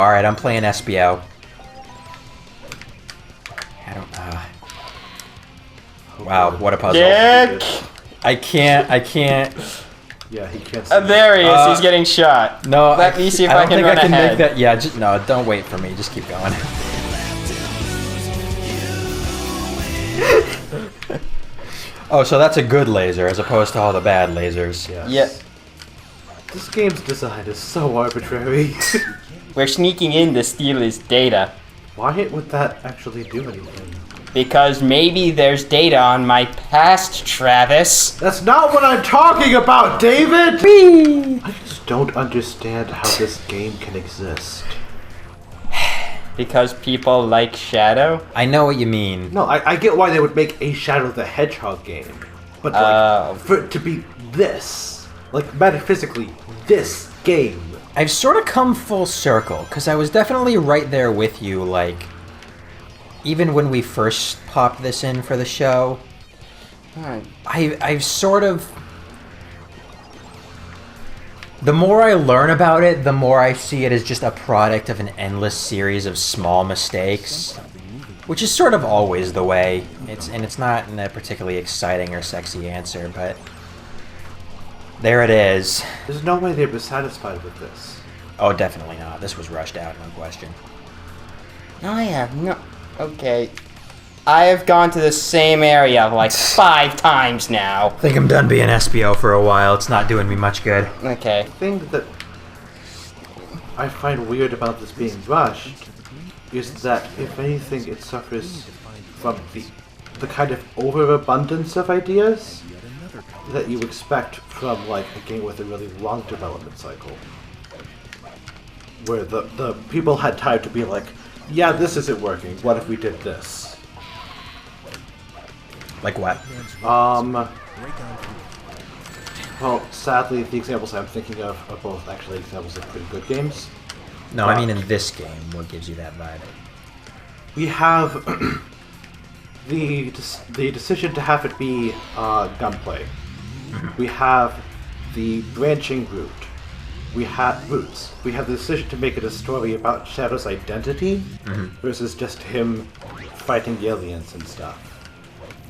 Alright, I'm playing SBO. I don't... Wow, what a puzzle. Dick! I can't... Yeah, he can't see. There he is, he's getting shot. No, Let me see if I can don't think run I can ahead. make that... Yeah, just, no, don't wait for me. Just keep going. Oh, so that's a good laser as opposed to all the bad lasers. Yes. Yeah. This game's design is so arbitrary. We're sneaking in to steal his data. Why would that actually do anything? Because maybe there's data on my past, Travis. That's not what I'm talking about, David! Whee! I just don't understand how this game can exist. Because people like Shadow? I know what you mean. No, I get why they would make a Shadow the Hedgehog game. But like, for it to be this, like metaphysically, this game. I've sort of come full circle, because I was definitely right there with you, like, even when we first popped this in for the show, I've sort of... The more I learn about it, the more I see it as just a product of an endless series of small mistakes, which is sort of always the way. It's not a particularly exciting or sexy answer, but there it is. There's no way they were satisfied with this. Oh, definitely not. This was rushed out, no question. I have no... Okay. I have gone to the same area like 5 times now. I think I'm done being SBO for a while. It's not doing me much good. Okay. The thing that I find weird about this being rushed is that, if anything, it suffers from the kind of overabundance of ideas that you expect from like a game with a really long development cycle. Where the people had time to be like, yeah, this isn't working, what if we did this? Like what? Well, sadly, the examples I'm thinking of are both actually examples of pretty good games. No, I mean in this game, what gives you that vibe? We have the decision to have it be gunplay. We have the branching route. We have roots. We have the decision to make it a story about Shadow's identity versus just him fighting the aliens and stuff.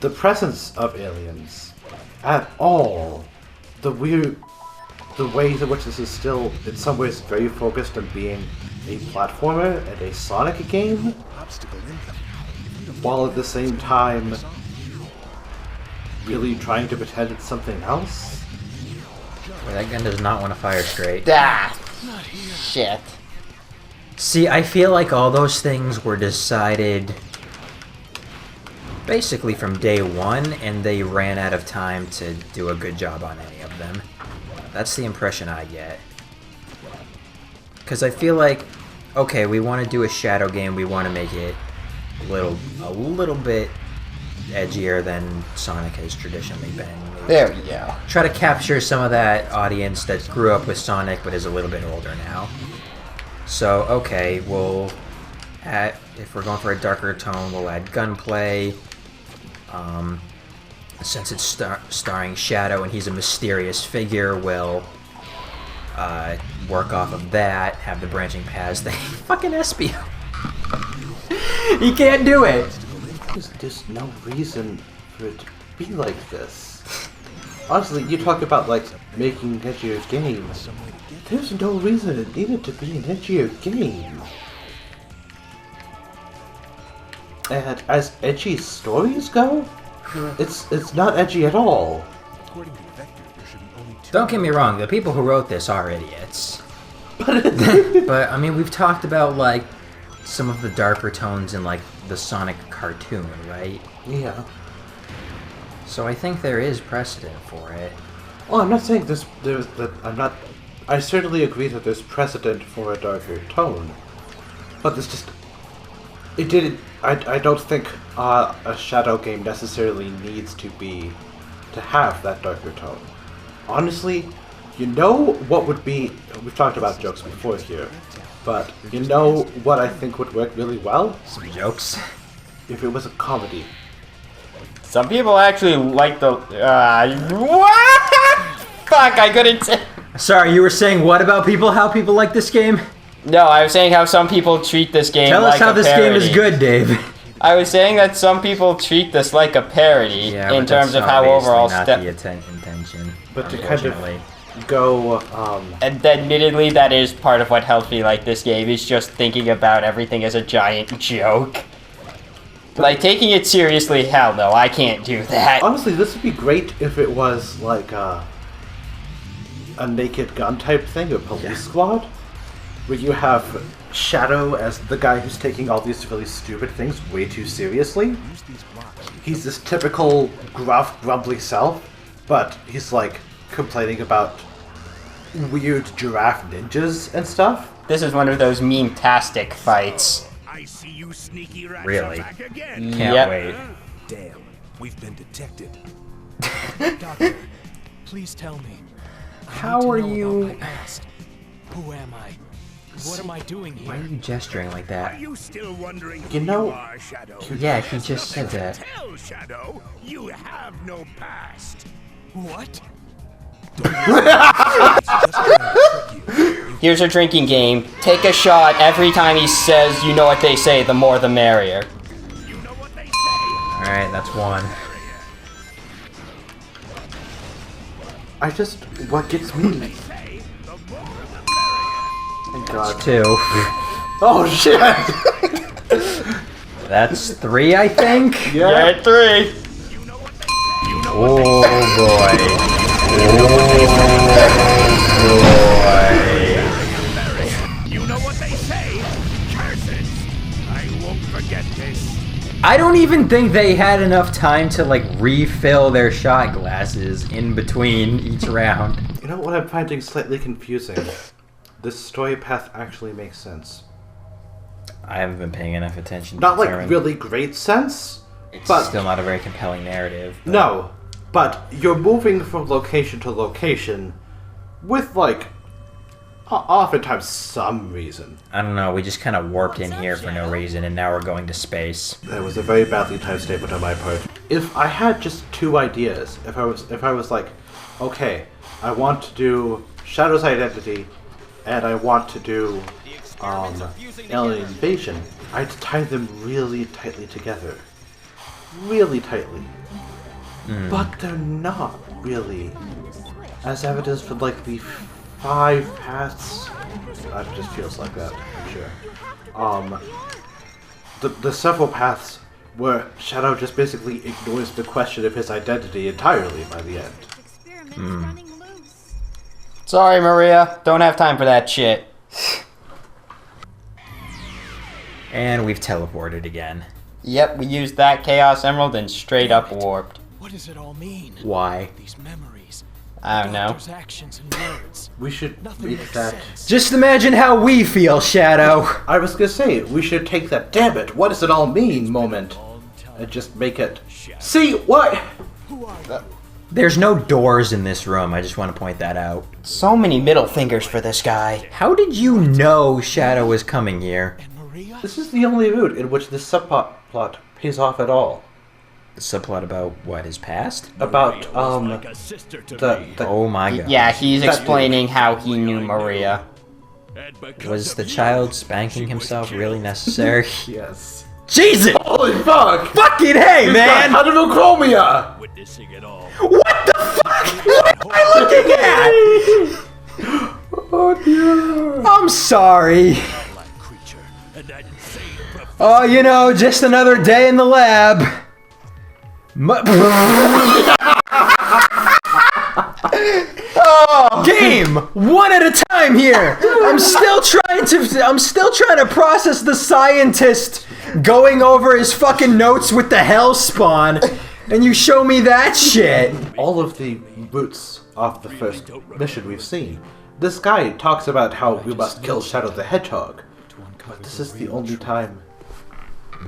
The presence of aliens at all, the ways in which this is still, in some ways, very focused on being a platformer and a Sonic game, while at the same time really trying to pretend it's something else. Wait, that gun does not want to fire straight. Ah, shit. See, I feel like all those things were decided basically from day one, and they ran out of time to do a good job on any of them. That's the impression I get. Because I feel like, okay, we want to do a Shadow game, we want to make it a little bit edgier than Sonic has traditionally been. There we go. Try to capture some of that audience that grew up with Sonic but is a little bit older now. So, okay, we'll add, if we're going for a darker tone, we'll add gunplay. Since it's starring Shadow and he's a mysterious figure, we'll work off of that, have the branching paths thing. Fucking SBO. He can't do it. There's no reason for it to be like this. Honestly, you talk about like making edgier games. There's no reason it needed to be an edgier game. And as edgy stories go, it's not edgy at all. Don't get me wrong, the people who wrote this are idiots. But I mean, we've talked about like some of the darker tones in like the Sonic cartoon, right? Yeah. So I think there is precedent for it. Well, I'm not saying I certainly agree that there's precedent for a darker tone, but there's just it didn't. I don't think a Shadow game necessarily needs to have that darker tone. Honestly, you know what would be... We've talked about jokes before here, but you know what I think would work really well? Some jokes. If it was a comedy. Some people actually like the... what? Fuck, I couldn't say... Sorry, you were saying what about people? How people like this game? No, I was saying how some people treat this game Tell like us how a this parody. game is good, Dave. I was saying that some people treat this like a parody in terms of how overall not the intention. But to kind unfortunately. of go, And admittedly, that is part of what helps me like this game, is just thinking about everything as a giant joke. Like, taking it seriously, hell no, I can't do that. honestly, this would be great if it was like a Naked Gun type thing, a police squad, where you have Shadow as the guy who's taking all these really stupid things way too seriously. He's this typical gruff, grumbly self, but he's like complaining about weird giraffe ninjas and stuff. This is one of those meme-tastic fights. I see you sneaky rats Really? are back again. Can't Yep. wait. Damn, we've been detected. Doctor, please tell me. How are you? Who am I? What am I doing here? Why are you gesturing like Are that? you still wondering You who know- you are, Shadow? Yeah, he just said that. Tell Shadow, you have no past. What? Here's a drinking game. Take a shot every time he says, you know what they say, the more the merrier. You know what they say. Alright, that's one. What gets me? Say the more the merrier. God. Two. Oh shit! That's three, I think? Yeah, 3. You know what they say. You know Oh boy. You know what they say. Curses. I won't forget this. I don't even think they had enough time to like refill their shot glasses in between each round. You know what I'm finding slightly confusing? This story path actually makes sense. I haven't been paying enough attention to Not like determine- really great sense, It's but still not a very compelling narrative. but- no. But you're moving from location to location with like oftentimes some reason. I don't know, we just kind of warped in here for no reason and now we're going to space. That was a very badly timed statement on my part. If I had just two ideas, if I was like, okay, I want to do Shadow's Identity and I want to do Alien Invasion, I'd tie them really tightly together. Really tightly. But they're not really. As evidenced for like the 5 paths. It just feels like that, I'm sure. The several paths where Shadow just basically ignores the question of his identity entirely by the end. Experiments running loose. Sorry, Maria. Don't have time for that shit. And we've teleported again. Yep, we used that Chaos Emerald and straight up warped. What does it all mean? Why? These memories. I don't know. Doctor's actions and words. We should Nothing make makes that. sense. Just imagine how we feel, Shadow! I was gonna say, we should take that damn it, what does it all mean moment and just make it. See, what? There's no doors in this room, I just want to point that out. So many middle fingers for this guy. How did you know Shadow was coming here? And Maria? This is the only route in which this subplot pays off at all. The subplot about what, his past? About, Like a sister to me. the Oh my god. Yeah, he's explaining how he knew Maria. And because Was of the you, child spanking himself really necessary? yes. Jesus! Holy fuck! Fucking hey, man! Adrenochromia! witnessing it all. What the fuck? What am I looking at? Oh dear. I'm sorry. Like creature. And that insane Oh, you know, just another day in the lab. Oh, game one at a time here. I'm still trying to process the scientist going over his fucking notes with the hell spawn, and you show me that shit. All of the routes of the first mission we've seen. This guy talks about how we must kill Shadow the Hedgehog. But this is the only time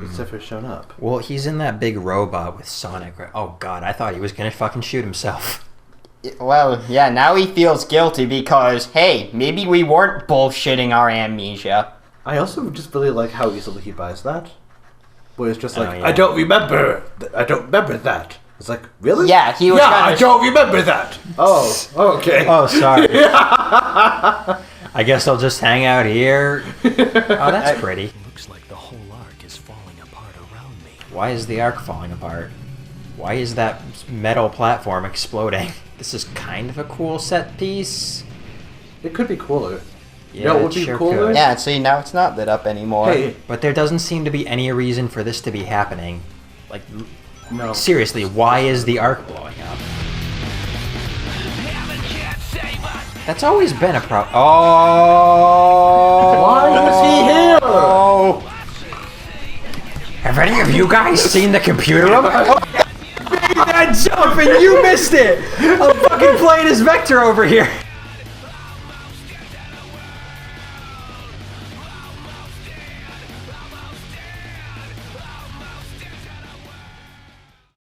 it's ever shown up. Well, he's in that big robot with Sonic. Oh god, I thought he was gonna fucking shoot himself. Well, yeah, now he feels guilty because, hey, maybe we weren't bullshitting our amnesia. I also just really like how easily he buys that. Where it's just like, Oh, yeah. I don't remember that. It's like, really? Yeah, he was Yeah, kinda I don't remember that. Oh, okay. Oh, sorry. I I guess I'll just hang out here. Oh, that's pretty. Looks like the whole arc is falling apart around me. Why is the arc falling apart? Why is that metal platform exploding? This is kind of a cool set piece. It could be cooler. Yeah, You know what it would be sure cooler? could. Yeah, see, now it's not lit up anymore. Hey, But there doesn't seem to be any reason for this to be happening. Like, no. seriously, why is the arc blowing up? That's always been a problem. Oh! Why is he here? Oh! Have any of you guys seen the computer room? Oh, made that jump and you missed it! I'm fucking playing as Vector over here.